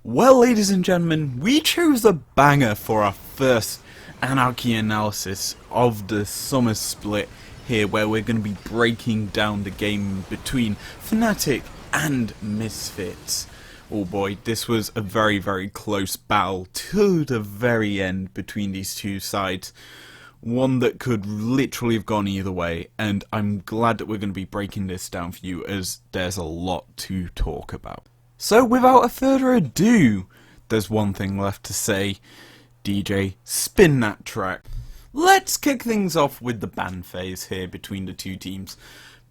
Well, ladies and gentlemen, we chose a banger for our first Anarchy analysis of the summer split here, where we're going to be breaking down the game between Fnatic and Misfits. Oh boy, this was a very, very close battle to the very end between these two sides. One that could literally have gone either way, and I'm glad that we're going to be breaking this down for you, as there's a lot to talk about. So without further ado, there's one thing left to say. DJ, spin that track. Let's kick things off with the ban phase here between the two teams.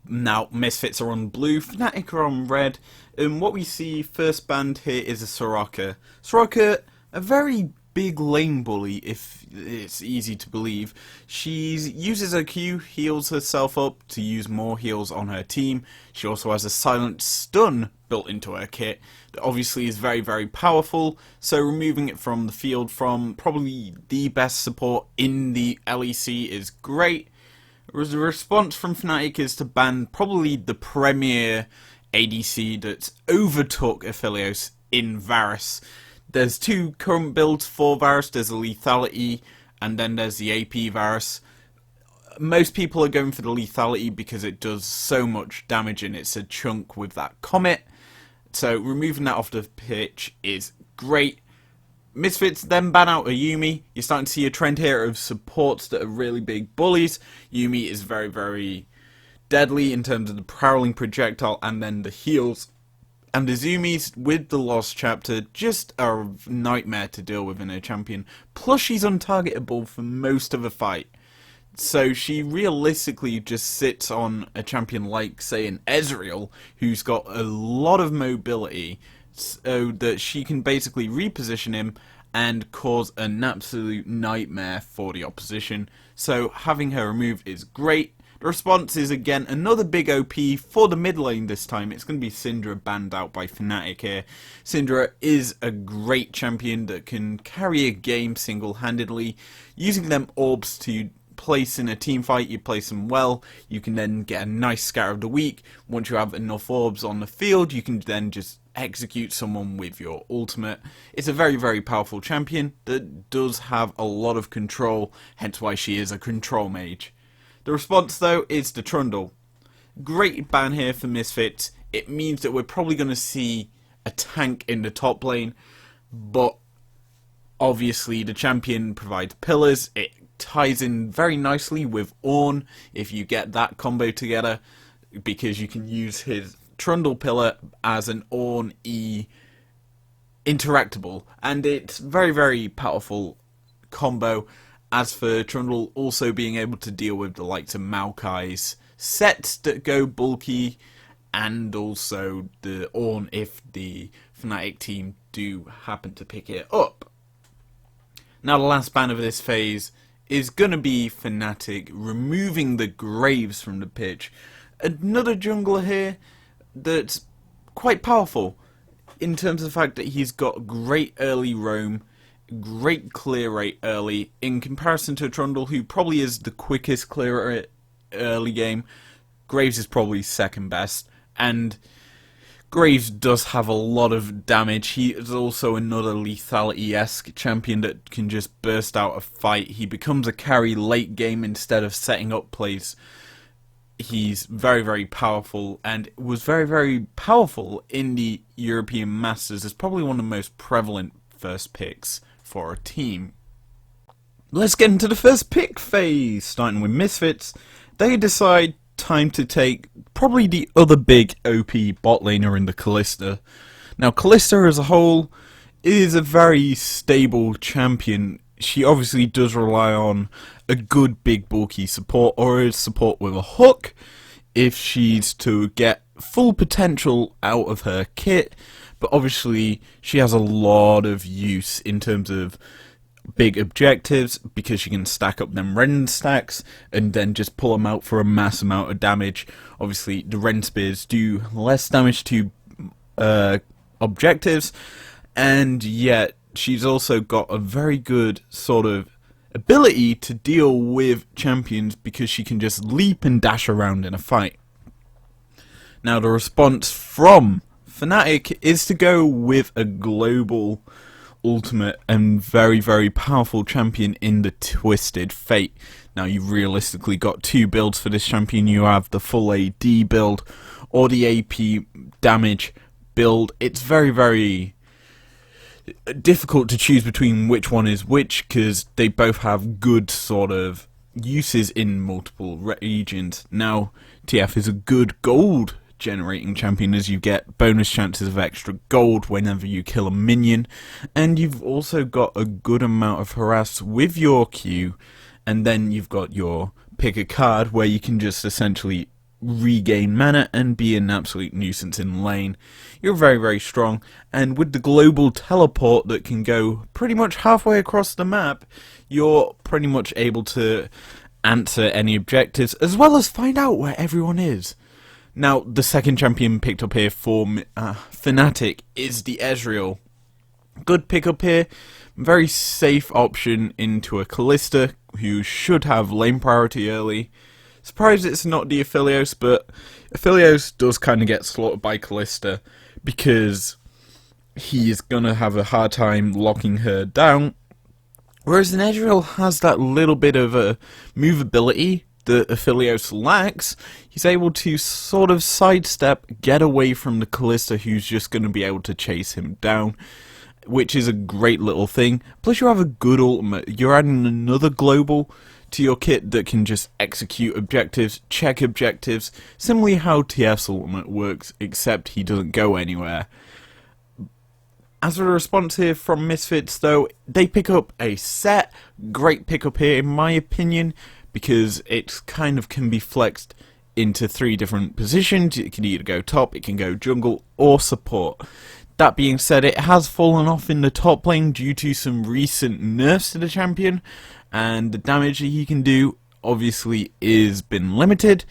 Now, Misfits are on blue, Fnatic are on red, and what we see first banned here is a Soraka. Soraka, a very big lane bully, if it's easy to believe. She uses her Q, heals herself up to use more heals on her team. She also has a silent stun built into her kit that obviously is very, very powerful, so removing it from the field from probably the best support in the LEC is great. The response from Fnatic is to ban probably the premier ADC that's overtook Aphelios in Varus. There's two current builds for Varus. There's a lethality and then there's the AP Varus. Most people are going for the lethality because it does so much damage and it's a chunk with that comet. So removing that off the pitch is great. Misfits then ban out a Yuumi. You're starting to see a trend here of supports that are really big bullies. Yuumi is very, very deadly in terms of the prowling projectile and then the heals. And the Zumi's, with the Lost Chapter, just a nightmare to deal with in a champion. Plus she's untargetable for most of the fight. So she realistically just sits on a champion like, say, an Ezreal, who's got a lot of mobility, so that she can basically reposition him and cause an absolute nightmare for the opposition. So having her removed is great. The response is, again, another big OP for the mid lane this time. It's going to be Syndra banned out by Fnatic here. Syndra is a great champion that can carry a game single-handedly. Using them orbs to place in a team fight, you place them well, you can then get a nice scatter of the week. Once you have enough orbs on the field, you can then just execute someone with your ultimate. It's a very, very powerful champion that does have a lot of control, hence why she is a control mage. The response, though, is the Trundle. Great ban here for Misfits. It means that we're probably going to see a tank in the top lane, but obviously the champion provides pillars. It ties in very nicely with Ornn if you get that combo together, because you can use his Trundle pillar as an Ornn E interactable, and it's very, very powerful combo. As for Trundle also being able to deal with the likes of Maokai's sets that go bulky, and also the Ornn if the Fnatic team do happen to pick it up. Now the last ban of this phase is going to be Fnatic removing the Graves from the pitch. Another jungler here that's quite powerful in terms of the fact that he's got great early roam, great clear rate early, in comparison to Trundle, who probably is the quickest clearer early game. Graves is probably second best, and Graves does have a lot of damage. He is also another lethality-esque champion that can just burst out a fight. He becomes a carry late game instead of setting up plays. He's very, very powerful, and was very, very powerful in the European Masters. It's probably one of the most prevalent first picks for a team. Let's get into the first pick phase, starting with Misfits. They decide time to take probably the other big OP bot laner in the Kalista. Now, Kalista as a whole is a very stable champion. She obviously does rely on a good big bulky support, or a support with a hook if she's to get full potential out of her kit. But obviously she has a lot of use in terms of big objectives, because she can stack up them Ren stacks and then just pull them out for a mass amount of damage. Obviously the Ren spears do less damage to objectives, and yet she's also got a very good sort of ability to deal with champions, because she can just leap and dash around in a fight. Now the response from Fnatic is to go with a global ultimate and very, very powerful champion in the Twisted Fate. Now, you've realistically got two builds for this champion. You have the full AD build or the AP damage build. It's very, very difficult to choose between which one is which, because they both have good sort of uses in multiple regions. Now, TF is a good gold generating champion, as you get bonus chances of extra gold whenever you kill a minion, and you've also got a good amount of harass with your Q, and then you've got your pick a card where you can just essentially regain mana and be an absolute nuisance in lane. You're very, very strong, and with the global teleport that can go pretty much halfway across the map, you're pretty much able to answer any objectives as well as find out where everyone is. Now, the second champion picked up here for Fnatic is the Ezreal. Good pickup here, very safe option into a Kalista, who should have lane priority early. Surprised it's not the Aphelios, but Aphelios does kind of get slaughtered by Kalista because he's going to have a hard time locking her down. Whereas an Ezreal has that little bit of a movability that Aphelios lacks. He's able to sort of sidestep, get away from the Kalista, who's just going to be able to chase him down, which is a great little thing. Plus you have a good ultimate. You're adding another global to your kit that can just execute objectives, check objectives, similarly how TF's ultimate works, except he doesn't go anywhere. As a response here from Misfits, though, they pick up a set. Great pickup here, in my opinion, because it kind of can be flexed into three different positions. It can either go top, it can go jungle, or support. That being said, it has fallen off in the top lane due to some recent nerfs to the champion, and the damage that he can do obviously is been limited.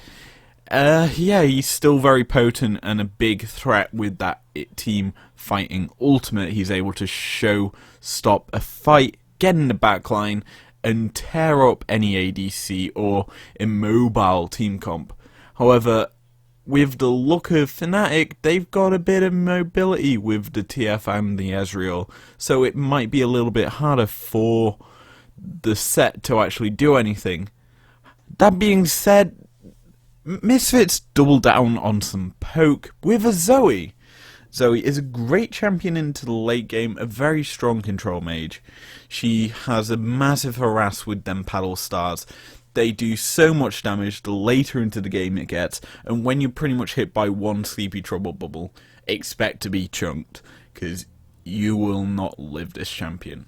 Yeah, he's still very potent and a big threat with that team fighting ultimate. He's able to stop a fight, get in the backline, and tear up any ADC or immobile team comp. However, with the look of Fnatic, they've got a bit of mobility with the TF and the Ezreal, so it might be a little bit harder for the set to actually do anything. That being said, Misfits double down on some poke with a Zoe. Zoe is a great champion into the late game, a very strong control mage. She has a massive harass with them paddle stars. They do so much damage the later into the game it gets, and when you're pretty much hit by one sleepy trouble bubble, expect to be chunked, because you will not live this champion.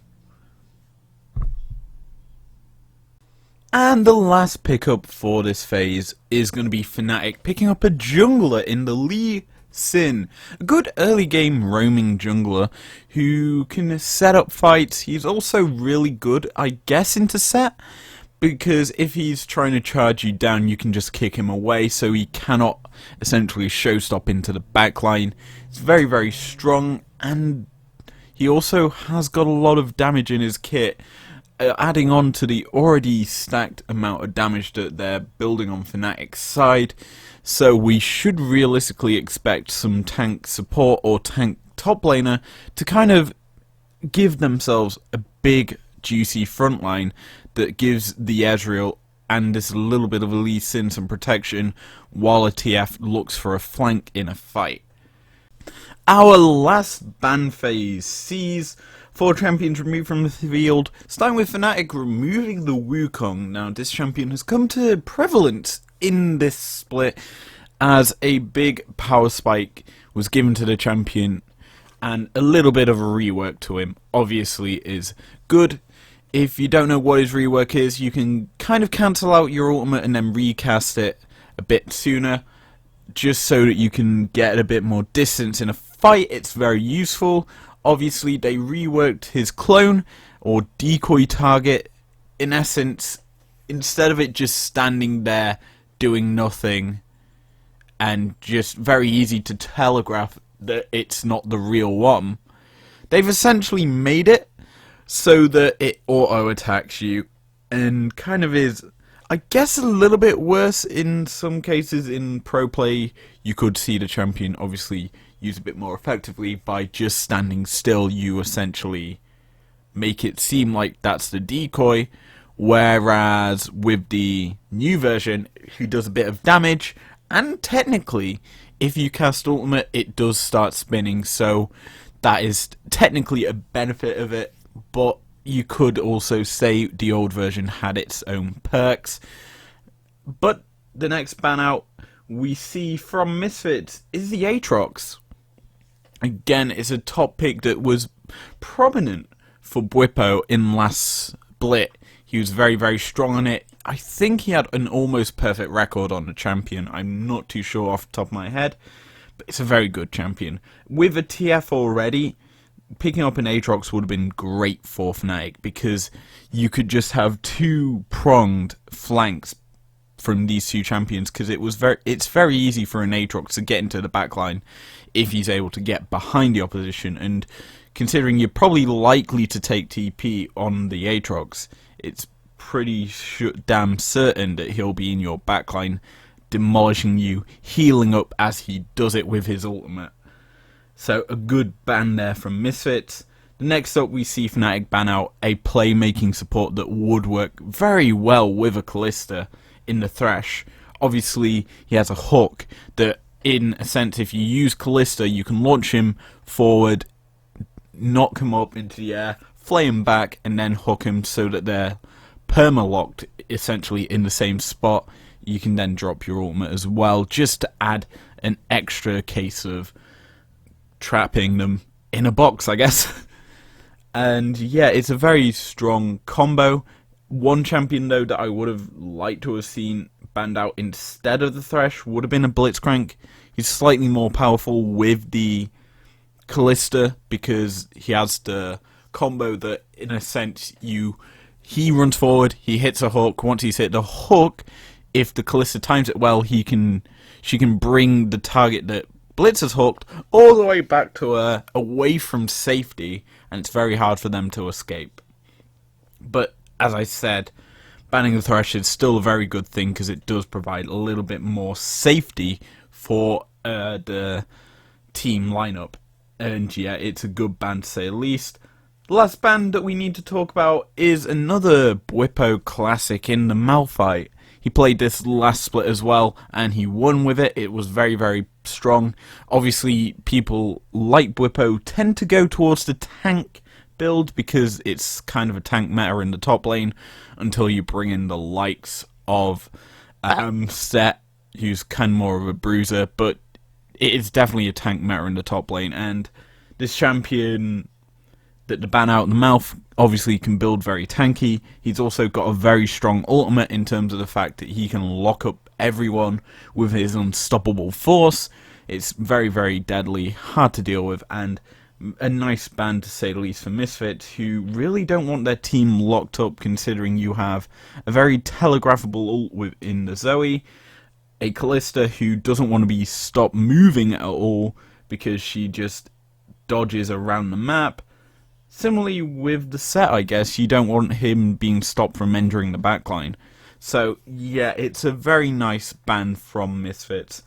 And the last pickup for this phase is going to be Fnatic picking up a jungler in the Lee Sin. A good early game roaming jungler who can set up fights. He's also really good, I guess, into set, because if he's trying to charge you down, you can just kick him away, so he cannot essentially showstop into the backline. It's very, very strong, and he also has got a lot of damage in his kit, adding on to the already stacked amount of damage that they're building on Fnatic's side. So we should realistically expect some tank support or tank top laner to kind of give themselves a big juicy front line that gives the Ezreal and this little bit of a Lee Sin some protection while a TF looks for a flank in a fight. Our last ban phase sees 4 champions removed from the field, starting with Fnatic removing the Wukong. Now, this champion has come to prevalence in this split as a big power spike was given to the champion, and a little bit of a rework to him obviously is good. If you don't know what his rework is, you can kind of cancel out your ultimate and then recast it a bit sooner, just so that you can get a bit more distance in a fight. It's very useful. Obviously, they reworked his clone, or decoy target. In essence, instead of it just standing there doing nothing, and just very easy to telegraph that it's not the real one, they've essentially made it so that it auto-attacks you, and kind of is, I guess a little bit worse in some cases. In pro play, you could see the champion obviously use a bit more effectively by just standing still. You essentially make it seem like that's the decoy, whereas with the new version, he does a bit of damage, and technically, if you cast ultimate, it does start spinning, so that is technically a benefit of it, but you could also say the old version had its own perks. But the next ban out we see from Misfits is the Aatrox. Again, it's a top pick that was prominent for Bwipo in last split. He was very, very strong on it. I think he had an almost perfect record on the champion. I'm not too sure off the top of my head, but it's a very good champion. With a TF already, picking up an Aatrox would have been great for Fnatic, because you could just have two-pronged flanks from these two champions, because it's very easy for an Aatrox to get into the backline if he's able to get behind the opposition, and considering you're probably likely to take TP on the Aatrox, it's pretty damn certain that he'll be in your backline, demolishing you, healing up as he does it with his ultimate. So a good ban there from Misfits. Next up, we see Fnatic ban out a playmaking support that would work very well with a Kalista in the Thresh. Obviously, he has a hook that, in a sense, if you use Kalista, you can launch him forward, knock him up into the air, flay him back, and then hook him so that they're perma-locked, essentially, in the same spot. You can then drop your ultimate as well, just to add an extra case of trapping them in a box, I guess. And yeah, it's a very strong combo. One champion, though, that I would have liked to have seen banned out instead of the Thresh would have been a Blitzcrank. He's slightly more powerful with the Kalista, because he has the combo that, in a sense, he runs forward, he hits a hook. Once he's hit the hook, if the Kalista times it well, she can bring the target that Blitz has hooked all the way back to her, away from safety, and it's very hard for them to escape. But as I said, banning the Thresh is still a very good thing, because it does provide a little bit more safety for the team lineup. And yeah, it's a good ban to say the least. The last ban that we need to talk about is another Bwipo classic in the Malphite. He played this last split as well, and he won with it. It was very, very strong. Obviously, people like Bwipo tend to go towards the tank build, because it's kind of a tank meta in the top lane, until you bring in the likes of Set, who's kind of more of a bruiser, but it is definitely a tank meta in the top lane. And this champion that the ban out in the mouth obviously can build very tanky. He's also got a very strong ultimate in terms of the fact that he can lock up everyone with his unstoppable force. It's very, very deadly, hard to deal with, and a nice ban to say the least for Misfits, who really don't want their team locked up, considering you have a very telegraphable ult within the Zoe, a Kalista who doesn't want to be stopped moving at all because she just dodges around the map. Similarly with the Set, I guess, you don't want him being stopped from entering the backline. So yeah, it's a very nice ban from Misfits.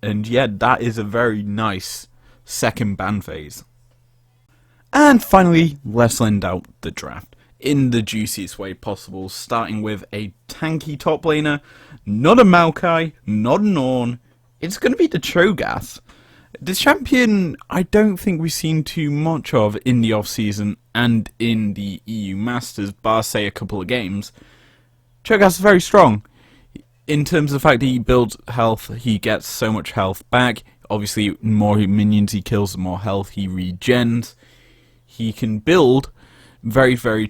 And yeah, that is a very nice second ban phase. And finally, let's end out the draft in the juiciest way possible, starting with a tanky top laner, not a Maokai, not an Ornn. It's going to be the Cho'Gath. The champion, I don't think we've seen too much of in the off-season and in the EU Masters, bar say a couple of games. Cho'Gath's very strong. In terms of the fact that he builds health, he gets so much health back. Obviously, the more minions he kills, the more health he regens. He can build very, very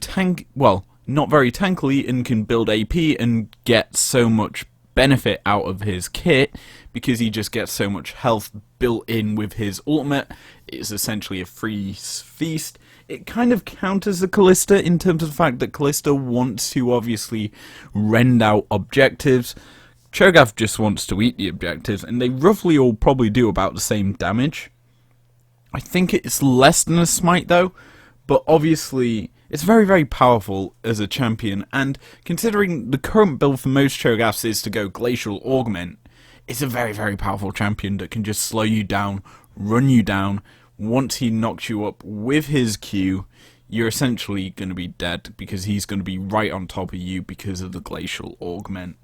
not very tankily, and can build AP and get so much benefit out of his kit, because he just gets so much health built in with his ultimate. It's essentially a free feast. It kind of counters the Kalista in terms of the fact that Kalista wants to obviously rend out objectives. Cho'Gath just wants to eat the objectives, and they roughly all probably do about the same damage. I think it's less than a smite though, but obviously It's very, very powerful as a champion, and considering the current build for most Cho'Gaths is to go Glacial Augment, it's a very, very powerful champion that can just slow you down, run you down. Once he knocks you up with his Q, you're essentially going to be dead, because he's going to be right on top of you because of the Glacial Augment.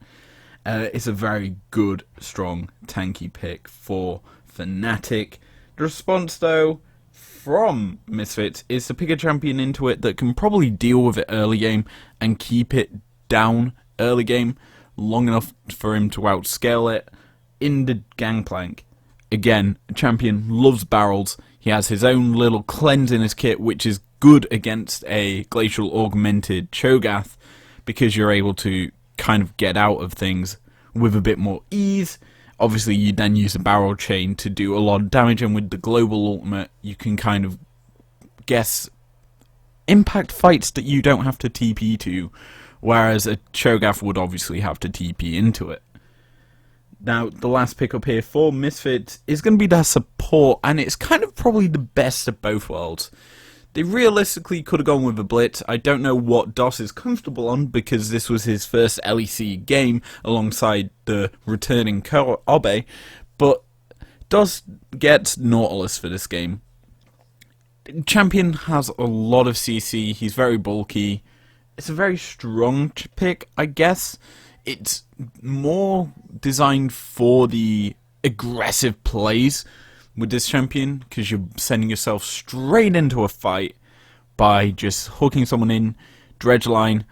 It's a very good, strong, tanky pick for Fnatic. The response, though, from Misfits is to pick a champion into it that can probably deal with it early game and keep it down early game long enough for him to outscale it in the Gangplank. Again, a champion loves barrels. He has his own little cleanse in his kit, which is good against a Glacial Augmented Cho'Gath, because you're able to kind of get out of things with a bit more ease. Obviously, you then use a barrel chain to do a lot of damage, and with the global ultimate, you can kind of guess impact fights that you don't have to TP to, whereas a Cho'Gath would obviously have to TP into it. Now, the last pickup here for Misfits is going to be their support, and it's kind of probably the best of both worlds. They realistically could have gone with a Blitz. I don't know what DOS is comfortable on, because this was his first LEC game alongside the returning Obe, but DOS gets Nautilus for this game. Champion has a lot of CC, he's very bulky. It's a very strong pick, I guess. It's more designed for the aggressive plays with this champion, because you're sending yourself straight into a fight by just hooking someone in, dredge line,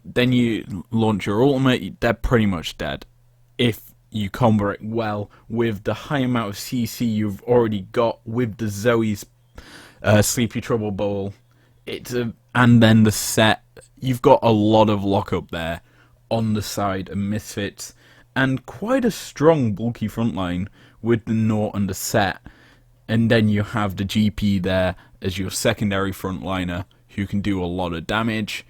then you launch your ultimate, they're pretty much dead. If you combo it well with the high amount of CC you've already got with the Zoe's Sleepy Trouble Bowl, and then the set, you've got a lot of lockup there on the side of Misfits, and quite a strong bulky frontline with the Nort and the set, and then you have the GP there as your secondary frontliner who can do a lot of damage.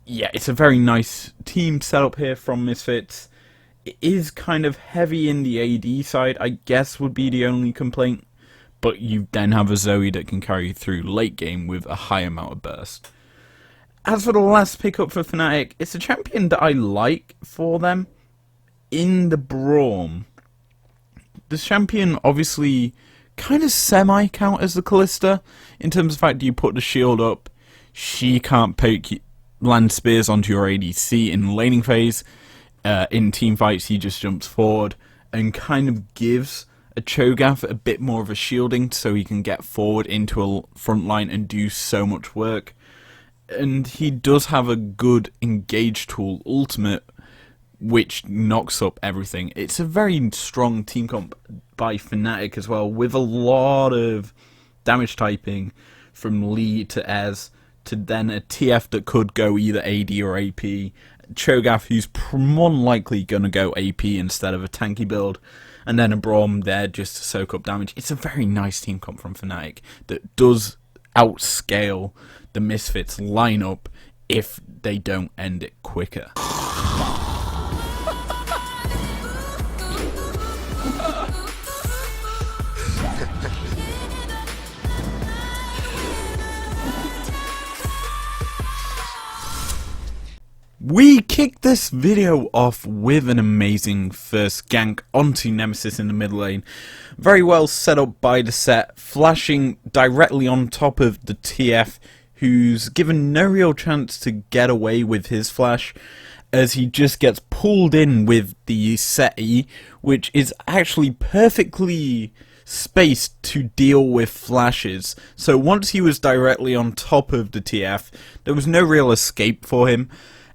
Yeah, it's a very nice team setup here from Misfits. It is kind of heavy in the AD side, I guess would be the only complaint, but you then have a Zoe that can carry you through late game with a high amount of burst. As for the last pickup for Fnatic, it's a champion that I like for them in the Braum. The champion obviously kind of semi-count as the Callista, in terms of the fact that you put the shield up, she can't poke land spears onto your ADC in laning phase. In team fights, he just jumps forward and kind of gives a Cho'Gath a bit more of a shielding so he can get forward into a front line and do so much work. And he does have a good engage tool ultimate, which knocks up everything. It's a very strong team comp by Fnatic as well, with a lot of damage typing from Lee to Ez, to then a TF that could go either AD or AP, Cho'Gath who's more than likely going to go AP instead of a tanky build, and then a Braum there just to soak up damage. It's a very nice team comp from Fnatic that does outscale the Misfits lineup if they don't end it quicker. We kicked this video off with an amazing first gank onto Nemesis in the mid lane. Very well set up by the set, flashing directly on top of the TF, who's given no real chance to get away with his flash, as he just gets pulled in with the set E, which is actually perfectly spaced to deal with flashes. So once he was directly on top of the TF, there was no real escape for him,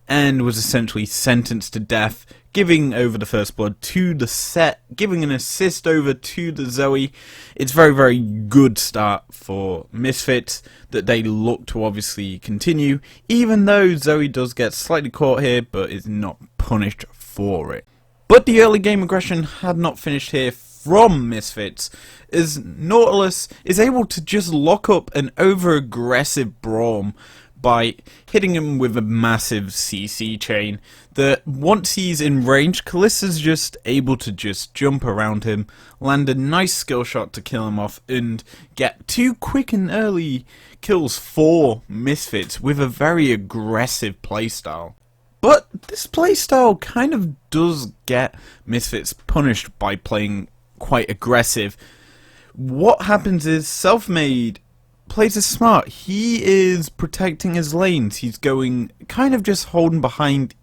and was essentially sentenced to death, giving over the first blood to the set, giving an assist over to the Zoe. It's very, very good start for Misfits that they look to obviously continue, even though Zoe does get slightly caught here, but is not punished for it. But the early game aggression had not finished here from Misfits, as Nautilus is able to just lock up an over-aggressive Braum by hitting him with a massive CC chain that once he's in range, Kalista's just able to just jump around him, land a nice skill shot to kill him off, and get 2 quick and early kills for Misfits with a very aggressive playstyle. But this playstyle kind of does get Misfits punished by playing quite aggressive. What happens is Self-Made plays it smart. He is protecting his lanes. He's going kind of just holding behind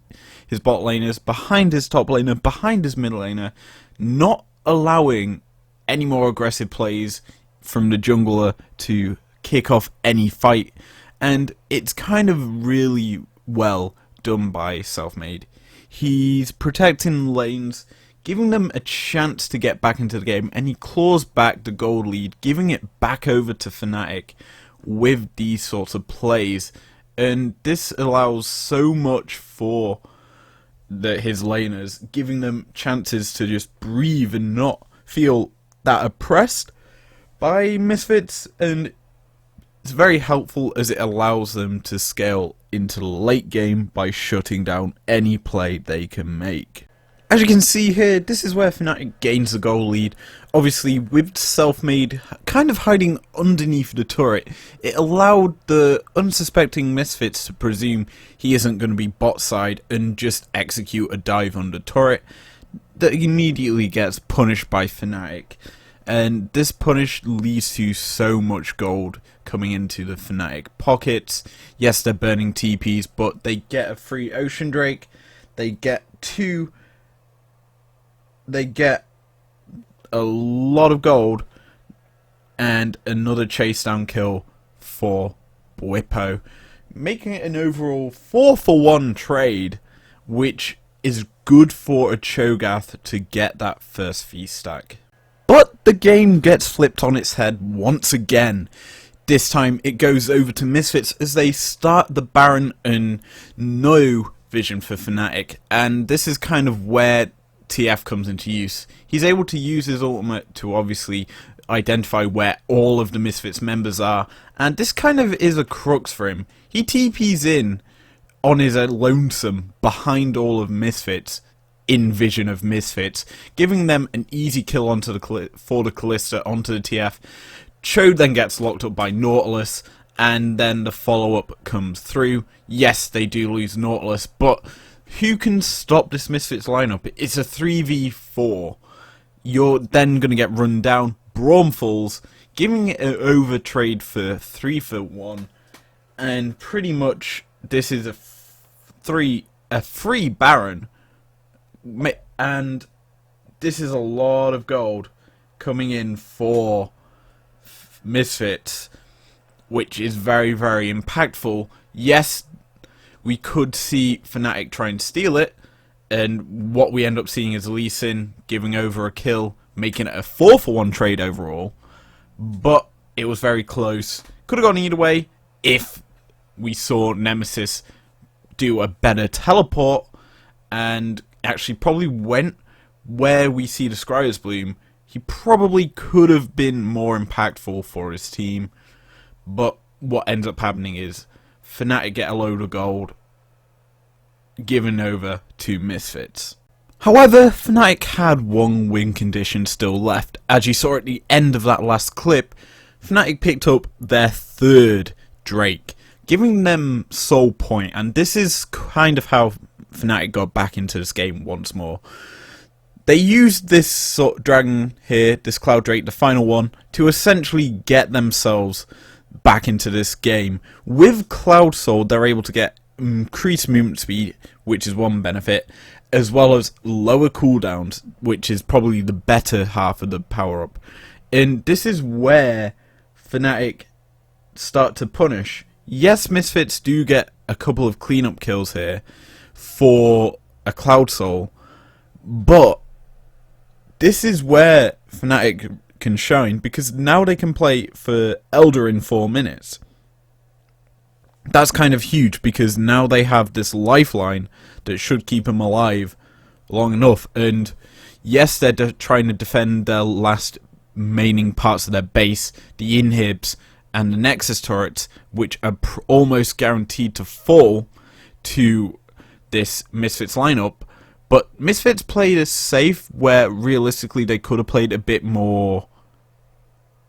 his bot laners, behind his top laner, behind his mid laner, not allowing any more aggressive plays from the jungler to kick off any fight. And it's kind of really well done by Self-Made. He's protecting lanes, giving them a chance to get back into the game, and he claws back the gold lead, giving it back over to Fnatic with these sorts of plays. And this allows so much for his laners, giving them chances to just breathe and not feel that oppressed by Misfits, and it's very helpful as it allows them to scale into the late game by shutting down any play they can make. As you can see here, this is where Fnatic gains the goal lead. Obviously, with Self-Made kind of hiding underneath the turret, it allowed the unsuspecting Misfits to presume he isn't going to be bot side and just execute a dive on the turret that immediately gets punished by Fnatic. And this punish leads to so much gold coming into the Fnatic pockets. Yes, they're burning TPs, but they get a free Ocean Drake. They get a lot of gold and another chase down kill for Bwipo, making it an overall 4-for-1 trade, which is good for a Cho'Gath to get that first feast stack. But the game gets flipped on its head once again. This time it goes over to Misfits as they start the Baron and no vision for Fnatic, and this is kind of where TF comes into use. He's able to use his ultimate to obviously identify where all of the Misfits members are, and this kind of is a crux for him. He TPs in on his lonesome behind all of Misfits, in vision of Misfits, giving them an easy kill onto for the Kalista onto the TF. Cho then gets locked up by Nautilus, and then the follow-up comes through. Yes, they do lose Nautilus, but who can stop this Misfits lineup? It's a 3v4. You're then going to get run down. Braum falls, giving it an over trade for 3-for-1, and pretty much this is a free Baron, and this is a lot of gold coming in for Misfits, which is very, very impactful. Yes, we could see Fnatic try and steal it, and what we end up seeing is Lee Sin giving over a kill, making it a 4-for-1 trade overall, but it was very close. Could have gone either way if we saw Nemesis do a better teleport and actually probably went where we see the Scryer's Bloom. He probably could have been more impactful for his team, but what ends up happening is Fnatic get a load of gold given over to Misfits. However, Fnatic had one win condition still left. As you saw at the end of that last clip, Fnatic picked up their third Drake, giving them Soul Point, and this is kind of how Fnatic got back into this game once more. They used this sort of dragon here, this Cloud Drake, the final one, to essentially get themselves back into this game. With Cloud Soul, they're able to get increased movement speed, which is one benefit, as well as lower cooldowns, which is probably the better half of the power-up. And this is where Fnatic start to punish. Yes, Misfits do get a couple of cleanup kills here for a Cloud Soul, but this is where Fnatic can shine, because now they can play for Elder in 4 minutes. That's kind of huge, because now they have this lifeline that should keep them alive long enough. And yes, they're trying to defend their last remaining parts of their base, the inhibs, and the Nexus turrets, which are almost guaranteed to fall to this Misfits lineup. But Misfits played it safe, where realistically they could have played a bit more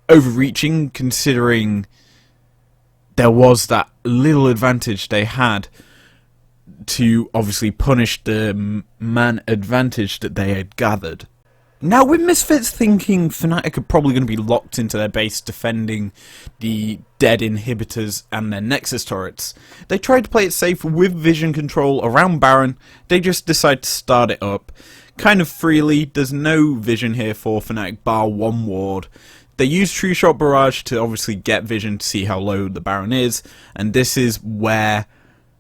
overreaching, considering there was that little advantage they had to obviously punish the man advantage that they had gathered. Now, with Misfits thinking Fnatic are probably going to be locked into their base defending the dead inhibitors and their Nexus turrets, they tried to play it safe with vision control around Baron. They just decided to start it up kind of freely. There's no vision here for Fnatic bar one ward. They use True Shot Barrage to obviously get vision to see how low the Baron is, and this is where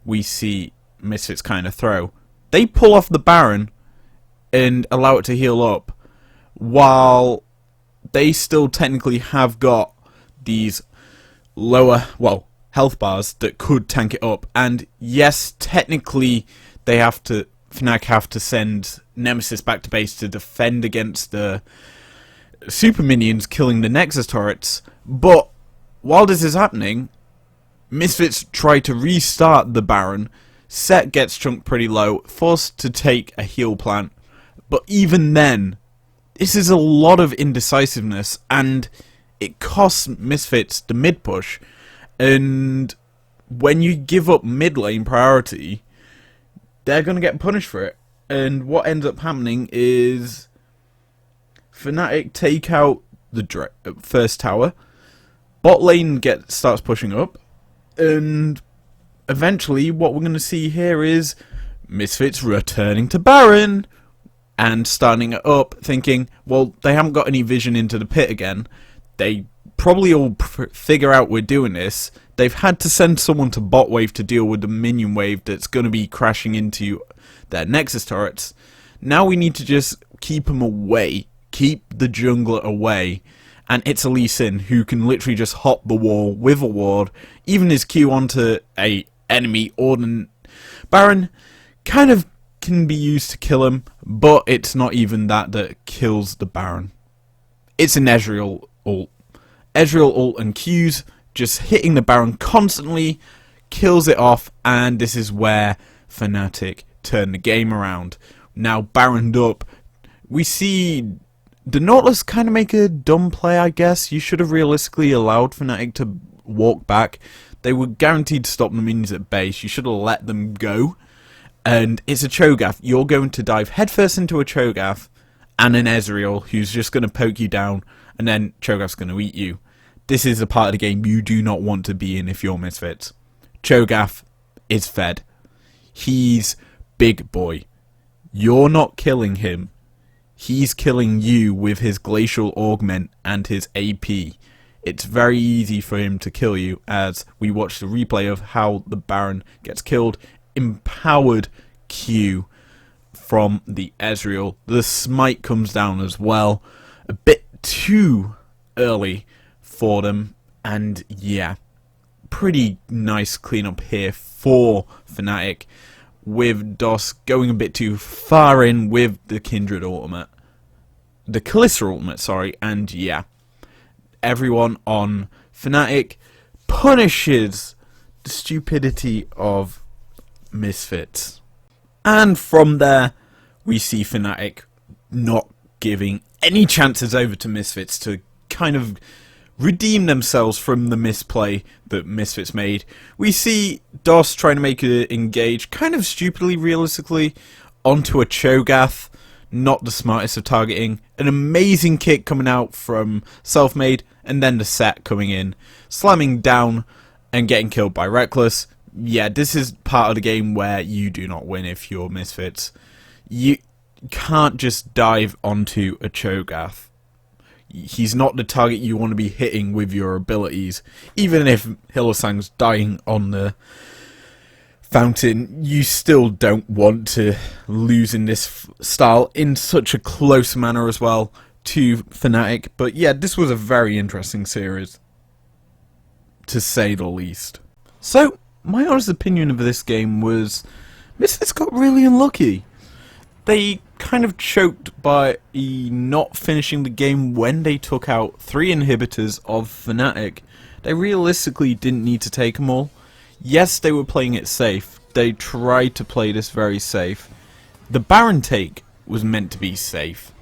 we see Misfits kind of throw. They pull off the Baron and allow it to heal up, while they still technically have got these lower, well, health bars that could tank it up. And yes, technically Fnatic have to send Nemesis back to base to defend against the super minions killing the Nexus turrets, but while this is happening, Misfits try to restart the Baron. Set gets chunked pretty low, forced to take a heal plant, but even then, this is a lot of indecisiveness, and it costs Misfits the mid push. And when you give up mid lane priority, they're going to get punished for it. And what ends up happening is Fnatic take out the first tower, bot lane starts pushing up, and eventually what we're going to see here is Misfits returning to Baron and starting it up, thinking, well, they haven't got any vision into the pit again. They probably all figure out we're doing this. They've had to send someone to bot wave to deal with the minion wave that's going to be crashing into their Nexus turrets. Now we need to just keep them away, keep the jungler away, and it's a Lee Sin who can literally just hop the wall with a ward, even his Q onto a enemy Ordnance Baron kind of can be used to kill him, but it's not even that kills the Baron. It's an Ezreal ult. Ezreal ult and Qs just hitting the Baron constantly kills it off, and this is where Fnatic turn the game around. Now Baroned up, we see the Nautilus kind of make a dumb play, I guess. You should have realistically allowed Fnatic to walk back. They were guaranteed to stop the minions at base. You should have let them go. And it's a Cho'Gath. You're going to dive headfirst into a Cho'Gath and an Ezreal who's just going to poke you down, and then Cho'Gath's going to eat you. This is a part of the game you do not want to be in if you're Misfits. Cho'Gath is fed. He's big boy. You're not killing him. He's killing you with his Glacial Augment and his AP. It's very easy for him to kill you, as we watch the replay of how the Baron gets killed. Empowered Q from the Ezreal. The smite comes down as well. A bit too early for them. And yeah, pretty nice cleanup here for Fnatic, with DOS going a bit too far in with the Kindred ultimate. The Kalista ultimate, sorry. And yeah, everyone on Fnatic punishes the stupidity of Misfits. And from there, we see Fnatic not giving any chances over to Misfits to kind of redeem themselves from the misplay that Misfits made. We see DOS trying to make it engage, kind of stupidly, realistically, onto a Cho'Gath. Not the smartest of targeting. An amazing kick coming out from Selfmade, and then the set coming in, slamming down and getting killed by Reckless. Yeah, this is part of the game where you do not win if you're Misfits. You can't just dive onto a Cho'Gath. He's not the target you want to be hitting with your abilities. Even if Hylissang's dying on the fountain, you still don't want to lose in this style in such a close manner as well to Fnatic. But yeah, this was a very interesting series, to say the least. So, my honest opinion of this game was Misfits got really unlucky. They kind of choked by not finishing the game when they took out 3 inhibitors of Fnatic. they realistically didn't need to take them all. Yes, they were playing it safe. They tried to play this very safe. The Baron take was meant to be safe,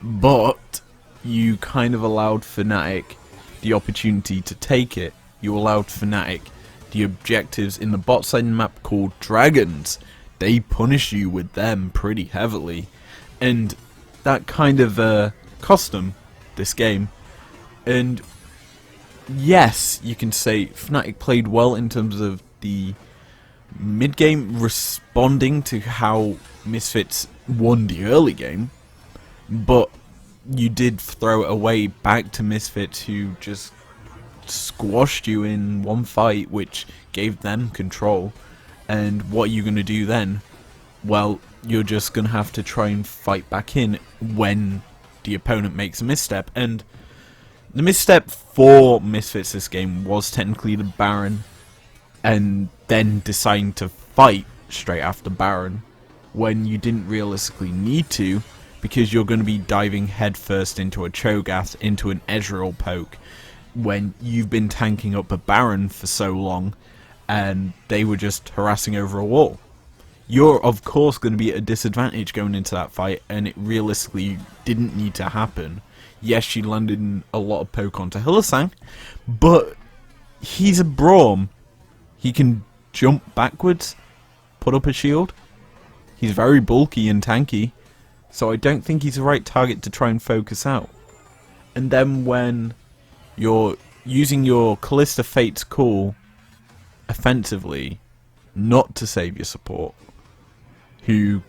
but you kind of allowed Fnatic the opportunity to take it. You allowed Fnatic the objectives in the bot side map called Dragons. They punish you with them pretty heavily, and that kind of cost them this game. And yes, you can say Fnatic played well in terms of the mid-game responding to how Misfits won the early game, but you did throw it away back to Misfits, who just squashed you in one fight, which gave them control. And what are you going to do then? Well, you're just going to have to try and fight back in when the opponent makes a misstep. And the misstep for Misfits this game was technically the Baron, and then deciding to fight straight after Baron when you didn't realistically need to, because you're going to be diving headfirst into a Cho'Gath, into an Ezreal poke, when you've been tanking up a Baron for so long and they were just harassing over a wall. You're of course going to be at a disadvantage going into that fight, and it realistically didn't need to happen. Yes, she landed a lot of poke onto Hylissang, but he's a Braum. He can jump backwards, put up a shield. He's very bulky and tanky, so I don't think he's the right target to try and focus out. And then when you're using your Callista Fate's Call offensively, not to save your support, who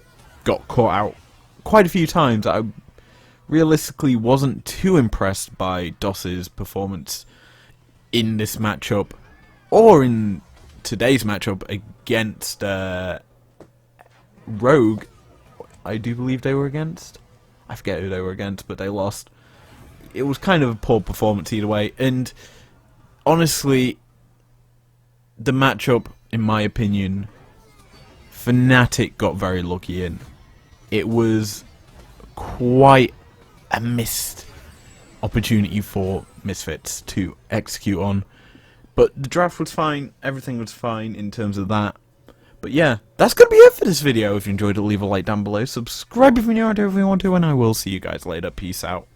got caught out quite a few times, I realistically wasn't too impressed by DOS's performance in this matchup, or in today's matchup against Rogue. I do believe they were against. I forget who they were against, but they lost. It was kind of a poor performance either way, and honestly, the matchup, in my opinion, Fnatic got very lucky in. It was quite a missed opportunity for Misfits to execute on, but the draft was fine, everything was fine in terms of that. But yeah, that's going to be it for this video. If you enjoyed it, leave a like down below, subscribe if you're new, and do whatever you want to, and I will see you guys later. Peace out.